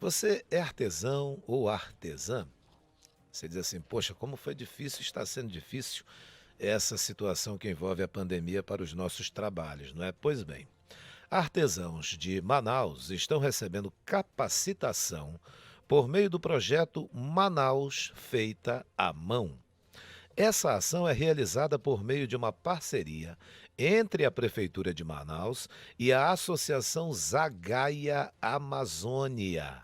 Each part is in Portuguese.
Você é artesão ou artesã? Você diz assim: "Poxa, como foi difícil, está sendo difícil essa situação que envolve a pandemia para os nossos trabalhos", não é? Pois bem, artesãos de Manaus estão recebendo capacitação por meio do projeto Manaus Feita à Mão. Essa ação é realizada por meio de uma parceria entre a Prefeitura de Manaus e a Associação Zagaia Amazônia.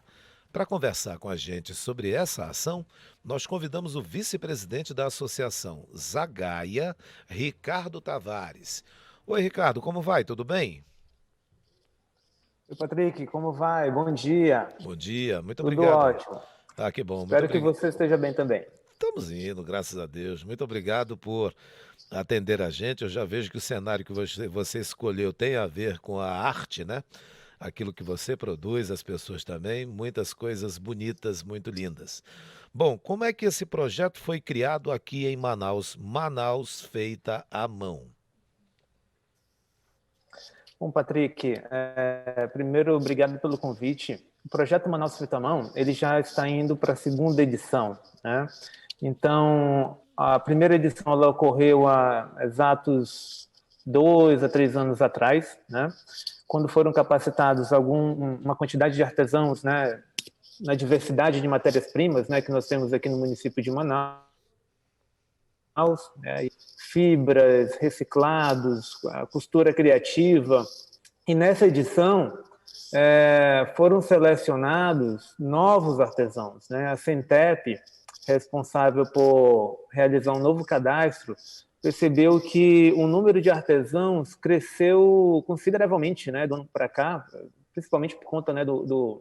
Para conversar com a gente sobre essa ação, nós convidamos o vice-presidente da Associação Zagaia, Ricardo Tavares. Oi, Ricardo, como vai? Tudo bem? Oi, Patrick, como vai? Bom dia. Bom dia, muito Tudo obrigado. ótimo. Ah, que bom, muito Espero que obrigado. você esteja bem também. Estamos indo, graças a Deus. Muito obrigado por atender a gente. Eu já vejo que o cenário que você escolheu tem a ver com a arte, né? Aquilo que você produz, as pessoas também, muitas coisas bonitas, muito lindas. Bom, como é que esse projeto foi criado aqui em Manaus? Manaus feita à mão. Bom, Patrick, primeiro, obrigado pelo convite. O projeto Manaus Feito à Mão, ele já está indo para a segunda edição, né? Então, a primeira edição ela ocorreu há exatos 2 a 3 anos atrás, né? Quando foram capacitados uma quantidade de artesãos, né? Na diversidade de matérias-primas, né? Que nós temos aqui no município de Manaus, né, fibras, reciclados, a costura criativa. E nessa edição foram selecionados novos artesãos. Né? A Centep, responsável por realizar um novo cadastro, percebeu que o número de artesãos cresceu consideravelmente, né, do ano para cá, principalmente por conta, né,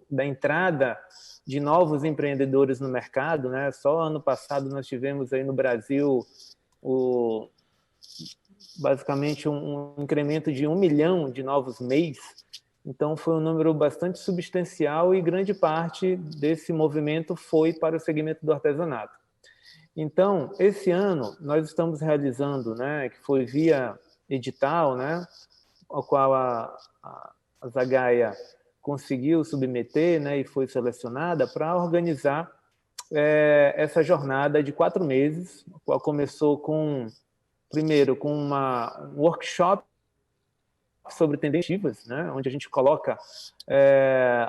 da entrada de novos empreendedores no mercado. Né? Só ano passado nós tivemos aí no Brasil o, basicamente um incremento de 1 milhão de novos MEIs. Então, foi um número bastante substancial e grande parte desse movimento foi para o segmento do artesanato. Então, esse ano, nós estamos realizando, né, que foi via edital, né, ao qual a Zagaia conseguiu submeter, né, e foi selecionada para organizar essa jornada de 4 meses, a qual começou primeiro com um workshop sobre tendências, né, onde a gente coloca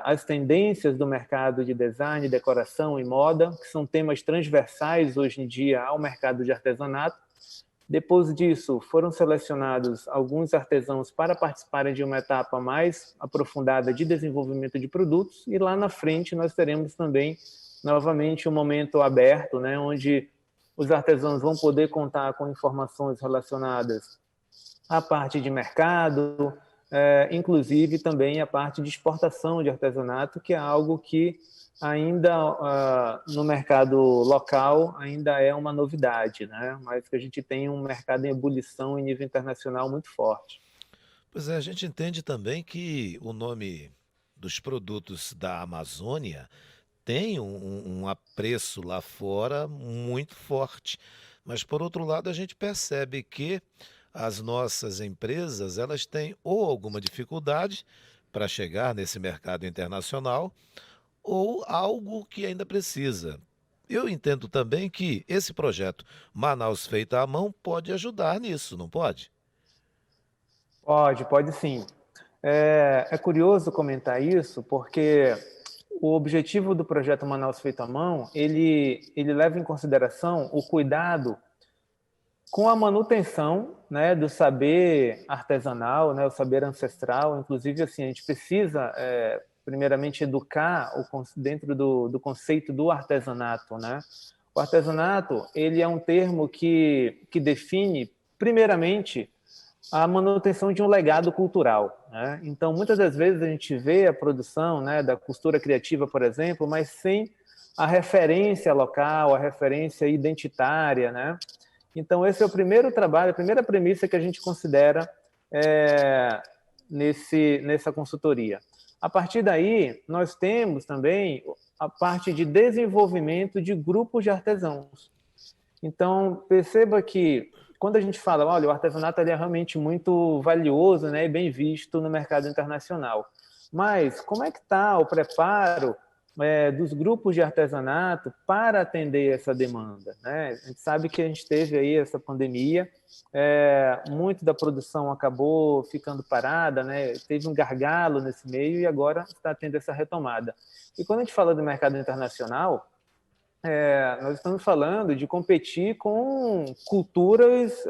as tendências do mercado de design, decoração e moda, que são temas transversais hoje em dia ao mercado de artesanato. Depois disso, foram selecionados alguns artesãos para participarem de uma etapa mais aprofundada de desenvolvimento de produtos, e lá na frente nós teremos também, novamente, um momento aberto, né, onde os artesãos vão poder contar com informações relacionadas à parte de mercado, inclusive também a parte de exportação de artesanato, que é algo que ainda no mercado local ainda é uma novidade, né? Mas que a gente tem um mercado em ebulição em nível internacional muito forte. Pois é, a gente entende também que o nome dos produtos da Amazônia tem um apreço lá fora muito forte. Mas, por outro lado, a gente percebe que as nossas empresas elas têm ou alguma dificuldade para chegar nesse mercado internacional ou algo que ainda precisa. Eu entendo também que esse projeto Manaus Feita à Mão pode ajudar nisso, não pode? Pode sim. É curioso comentar isso, porque o objetivo do projeto Manaus Feito à Mão, ele leva em consideração o cuidado com a manutenção, né, do saber artesanal, né, o saber ancestral. Inclusive, assim, a gente precisa, primeiramente, educar dentro do conceito do artesanato. Né? O artesanato, ele é um termo que define, primeiramente, a manutenção de um legado cultural. Né? Então, muitas das vezes a gente vê a produção, né, da costura criativa, por exemplo, mas sem a referência local, a referência identitária, né? Então, esse é o primeiro trabalho, a primeira premissa que a gente considera é, nessa consultoria. A partir daí, nós temos também a parte de desenvolvimento de grupos de artesãos. Então, perceba que quando a gente fala, olha, o artesanato ele é realmente muito valioso, né, e bem visto no mercado internacional. Mas como é que está o preparo dos grupos de artesanato para atender essa demanda, né? A gente sabe que a gente teve aí essa pandemia, muito da produção acabou ficando parada, né? Teve um gargalo nesse meio e agora está tendo essa retomada. E quando a gente fala do mercado internacional, nós estamos falando de competir com culturas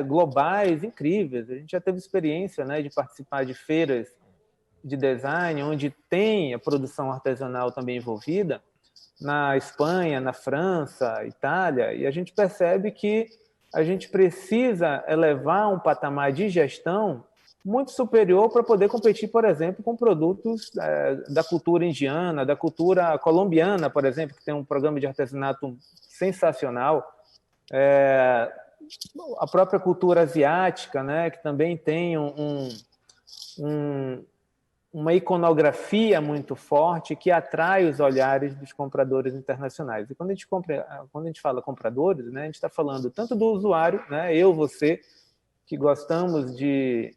globais incríveis. A gente já teve experiência, né, de participar de feiras de design, onde tem a produção artesanal também envolvida, na Espanha, na França, Itália, e a gente percebe que a gente precisa elevar um patamar de gestão muito superior para poder competir, por exemplo, com produtos da cultura indiana, da cultura colombiana, por exemplo, que tem um programa de artesanato sensacional, a própria cultura asiática, né, que também tem um, uma iconografia muito forte que atrai os olhares dos compradores internacionais. E quando a gente fala compradores, né, a gente está falando tanto do usuário, né, eu, você, que gostamos de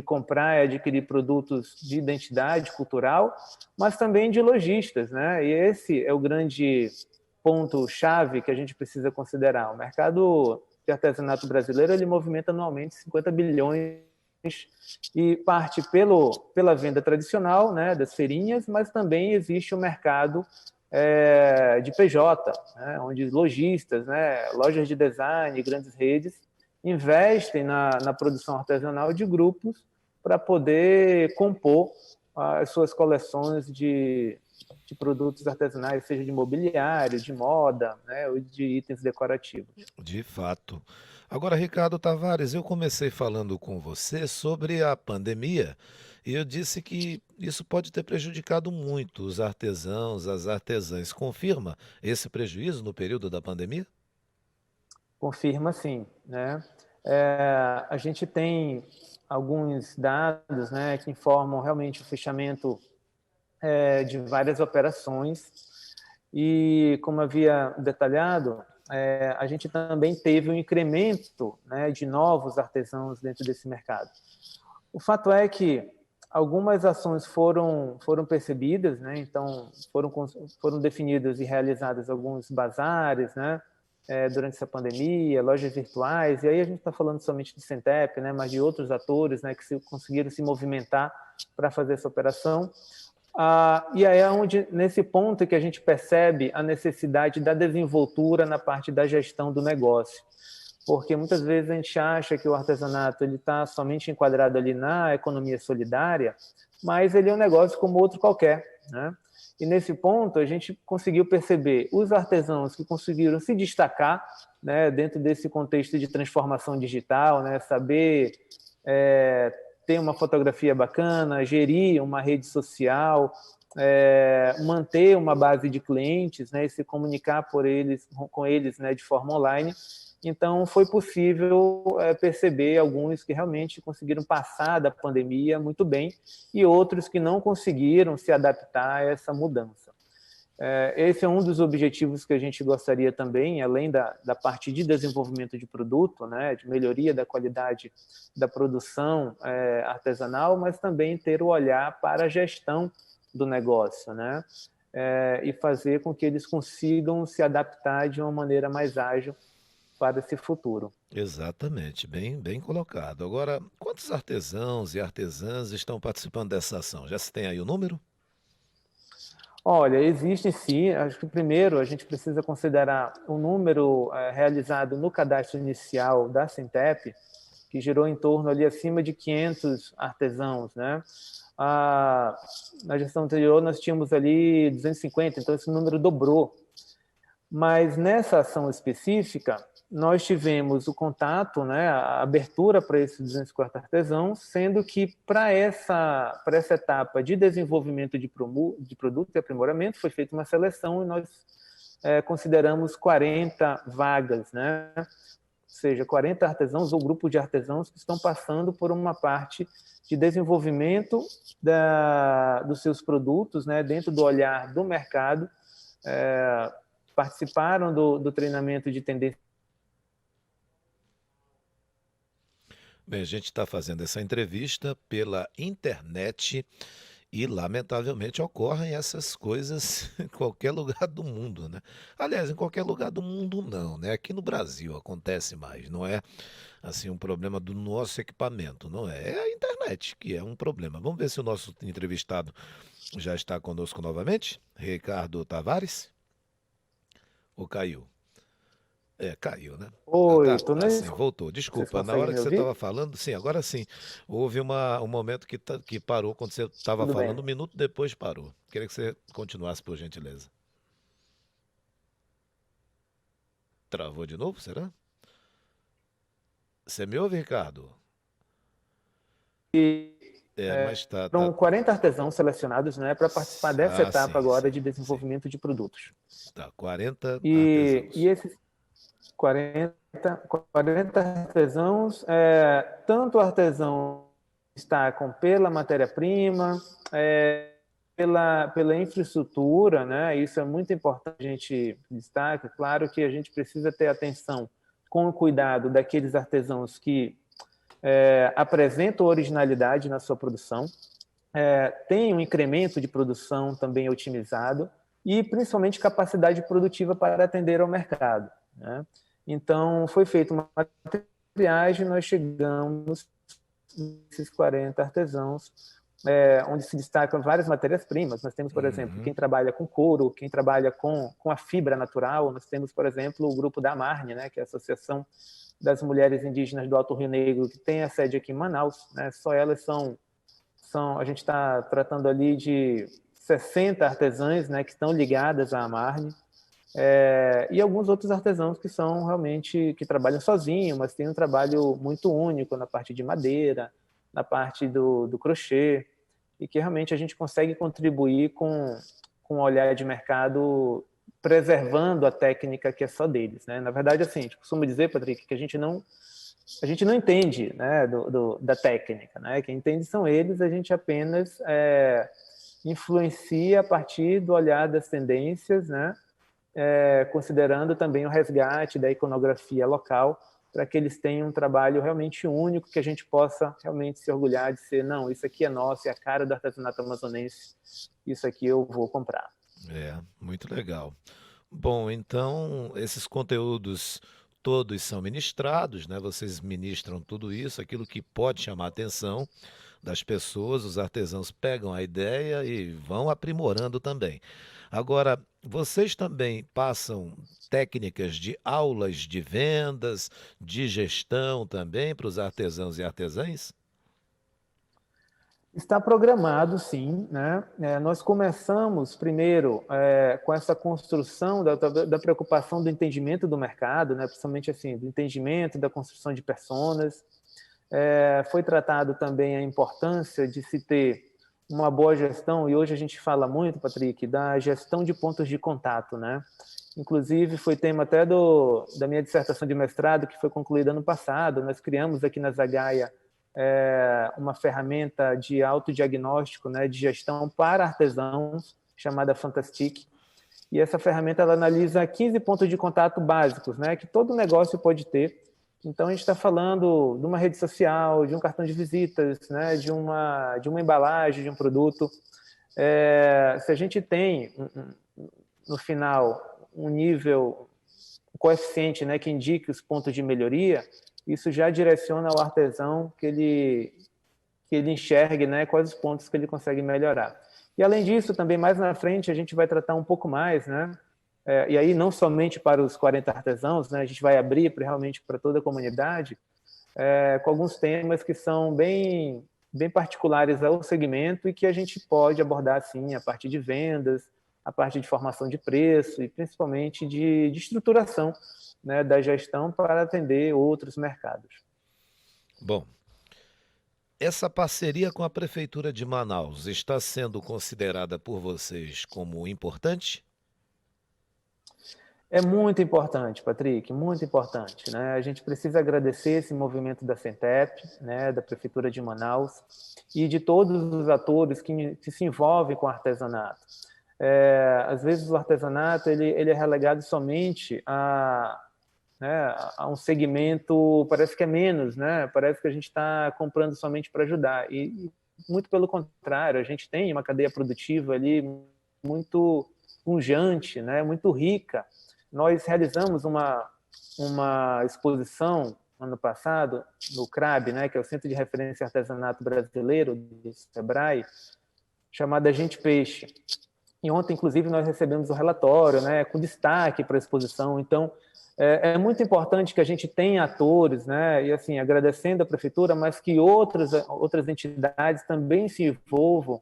comprar e adquirir produtos de identidade cultural, mas também de lojistas, né? E esse é o grande ponto-chave que a gente precisa considerar. O mercado de artesanato brasileiro, ele movimenta anualmente 50 bilhões e parte pela venda tradicional, né, das feirinhas, mas também existe o mercado de PJ, né, onde lojistas, né, lojas de design, grandes redes, investem na produção artesanal de grupos para poder compor as suas coleções de produtos artesanais, seja de mobiliário, de moda, né, ou de itens decorativos. De fato. Agora, Ricardo Tavares, eu comecei falando com você sobre a pandemia e eu disse que isso pode ter prejudicado muito os artesãos, as artesãs. Confirma esse prejuízo no período da pandemia? Confirma sim, né? A gente tem alguns dados, né, que informam realmente o fechamento de várias operações e, como havia detalhado, a gente também teve um incremento, né, de novos artesãos dentro desse mercado. O fato é que algumas ações foram percebidas, né? Então foram definidas e realizadas alguns bazares, né? Durante essa pandemia, lojas virtuais, e aí a gente está falando somente de Centep, né? Mas de outros atores, né? Que conseguiram se movimentar para fazer essa operação. E aí é onde, nesse ponto, que a gente percebe a necessidade da desenvoltura na parte da gestão do negócio. Porque muitas vezes a gente acha que o artesanato ele está somente enquadrado ali na economia solidária, mas ele é um negócio como outro qualquer, né? E nesse ponto a gente conseguiu perceber os artesãos que conseguiram se destacar, né, dentro desse contexto de transformação digital, né, saber ter uma fotografia bacana, gerir uma rede social, manter uma base de clientes, né, e se comunicar com eles, né, de forma online. Então, foi possível perceber alguns que realmente conseguiram passar da pandemia muito bem e outros que não conseguiram se adaptar a essa mudança. Esse é um dos objetivos que a gente gostaria também, além da parte de desenvolvimento de produto, né, de melhoria da qualidade da produção artesanal, mas também ter o olhar para a gestão do negócio, né, e fazer com que eles consigam se adaptar de uma maneira mais ágil para esse futuro. Exatamente, bem, bem colocado. Agora, quantos artesãos e artesãs estão participando dessa ação? Já se tem aí o número? Olha, existe sim. Acho que primeiro a gente precisa considerar o número realizado no cadastro inicial da Sintep, que girou em torno ali acima de 500 artesãos, né? Na gestão anterior nós tínhamos ali 250, então esse número dobrou. Mas nessa ação específica, nós tivemos o contato, né, a abertura para esses 240 artesãos, sendo que para essa etapa de desenvolvimento de produto e aprimoramento foi feita uma seleção e nós consideramos 40 vagas, né? Ou seja, 40 artesãos ou grupo de artesãos que estão passando por uma parte de desenvolvimento dos seus produtos, né, dentro do olhar do mercado, participaram do treinamento de tendência. Bem, a gente está fazendo essa entrevista pela internet E, lamentavelmente, ocorrem essas coisas em qualquer lugar do mundo, né? Aliás, em qualquer lugar do mundo não, né? Aqui no Brasil acontece mais, não é assim um problema do nosso equipamento, não é? É a internet que é um problema. Vamos ver se o nosso entrevistado já está conosco novamente? Ricardo Tavares? Ou caiu? É, caiu, né? Ah, Oi, tá, tô tá na sim, escuta. voltou. Vocês Desculpa, na conseguem hora me que você estava ouvir? falando, sim, agora sim. Houve um momento que parou quando você estava Tudo falando, bem. um minuto depois parou. Queria que você continuasse, por gentileza. Travou de novo, será? Você me ouve, Ricardo? E É, mas foram 40 artesãos selecionados, né, para participar dessa Ah, etapa sim, agora sim, de sim. desenvolvimento de produtos. Tá, 40 E artesãos. esses 40, 40 artesãos, tanto o artesão destacam pela matéria-prima, pela infraestrutura, né? Isso é muito importante a gente destacar. Claro que a gente precisa ter atenção com o cuidado daqueles artesãos que apresentam originalidade na sua produção, tem um incremento de produção também otimizado e principalmente capacidade produtiva para atender ao mercado, né? Então, foi feita uma triagem, nós chegamos nesses 40 artesãos, onde se destacam várias matérias-primas. Nós temos, por exemplo, Uhum. quem trabalha com couro, quem trabalha com a fibra natural. Nós temos, por exemplo, o grupo da Amarne, né, que é a Associação das Mulheres Indígenas do Alto Rio Negro, que tem a sede aqui em Manaus, né? Só elas a gente está tratando ali de 60 artesãs, né, que estão ligadas à Amarne, e alguns outros artesãos que são realmente, que trabalham sozinhos, mas tem um trabalho muito único na parte de madeira, na parte do crochê, e que realmente a gente consegue contribuir com um olhar de mercado preservando a técnica que é só deles, né? Na verdade, assim, a gente costuma dizer, Patrick, que a gente não entende, né, da técnica, né? Quem entende são eles, a gente apenas influencia a partir do olhar das tendências, né? Considerando também o resgate da iconografia local, para que eles tenham um trabalho realmente único, que a gente possa realmente se orgulhar de ser, não, isso aqui é nosso, é a cara do artesanato amazonense, isso aqui eu vou comprar. É, muito legal. Bom, então esses conteúdos todos são ministrados, né? Vocês ministram tudo isso, aquilo que pode chamar a atenção das pessoas, os artesãos pegam a ideia e vão aprimorando também. Agora, vocês também passam técnicas de aulas de vendas, de gestão também para os artesãos e artesãs? Está programado, sim, né? Nós começamos primeiro com essa construção da preocupação do entendimento do mercado, né? Principalmente assim, do entendimento da construção de personas. Foi tratado também a importância de se ter uma boa gestão, e hoje a gente fala muito, Patrick, da gestão de pontos de contato, né? Inclusive, foi tema até da minha dissertação de mestrado, que foi concluída ano passado. Nós criamos aqui na Zagaia uma ferramenta de autodiagnóstico, né, de gestão para artesãos, chamada Fantastic. E essa ferramenta ela analisa 15 pontos de contato básicos, né, que todo negócio pode ter. Então, a gente está falando de uma rede social, de um cartão de visitas, né, de uma embalagem, de um produto. Se a gente tem, no final, um nível, um coeficiente, né, que indique os pontos de melhoria, isso já direciona ao artesão que ele enxergue, né, quais os pontos que ele consegue melhorar. E, além disso, também mais na frente, a gente vai tratar um pouco mais, né, e aí não somente para os 40 artesãos, né, a gente vai abrir realmente para toda a comunidade, com alguns temas que são bem particulares ao segmento e que a gente pode abordar, sim, a parte de vendas, a parte de formação de preço e principalmente de estruturação, né, da gestão para atender outros mercados. Bom, essa parceria com a Prefeitura de Manaus está sendo considerada por vocês como importante? É muito importante, Patrick, muito importante, né? A gente precisa agradecer esse movimento da Centep, né, da Prefeitura de Manaus e de todos os atores que se envolvem com o artesanato. Às vezes o artesanato ele é relegado somente né, a um segmento, parece que é menos, né? Parece que a gente está comprando somente para ajudar. E muito pelo contrário, a gente tem uma cadeia produtiva ali muito pujante, né, muito rica. Nós realizamos uma exposição ano passado no CRAB, né, que é o Centro de Referência e Artesanato Brasileiro do SEBRAE, chamada Gente Peixe. E ontem, inclusive, nós recebemos o relatório, né, com destaque para a exposição. Então, é muito importante que a gente tenha atores, né, e assim, agradecendo a prefeitura, mas que outras entidades também se envolvam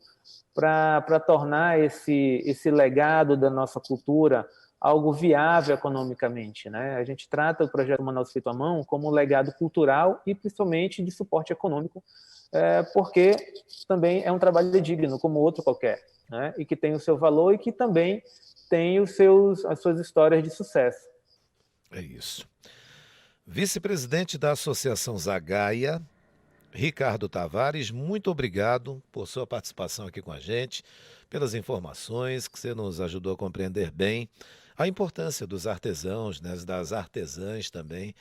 para tornar esse legado da nossa cultura algo viável economicamente, né? A gente trata o projeto Manaus Feito à Mão como um legado cultural e principalmente de suporte econômico, porque também é um trabalho digno, como outro qualquer, né? E que tem o seu valor e que também tem as suas histórias de sucesso. É isso. Vice-presidente da Associação Zagaia, Ricardo Tavares, muito obrigado por sua participação aqui com a gente, pelas informações que você nos ajudou a compreender bem a importância dos artesãos, né, das artesãs também,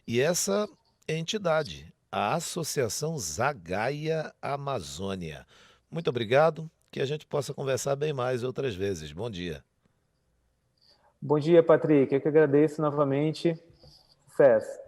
e essa entidade, a Associação Zagaia Amazônia. Muito obrigado, que a gente possa conversar bem mais outras vezes. Bom dia. Bom dia, Patrick. Eu que agradeço novamente. Sucesso.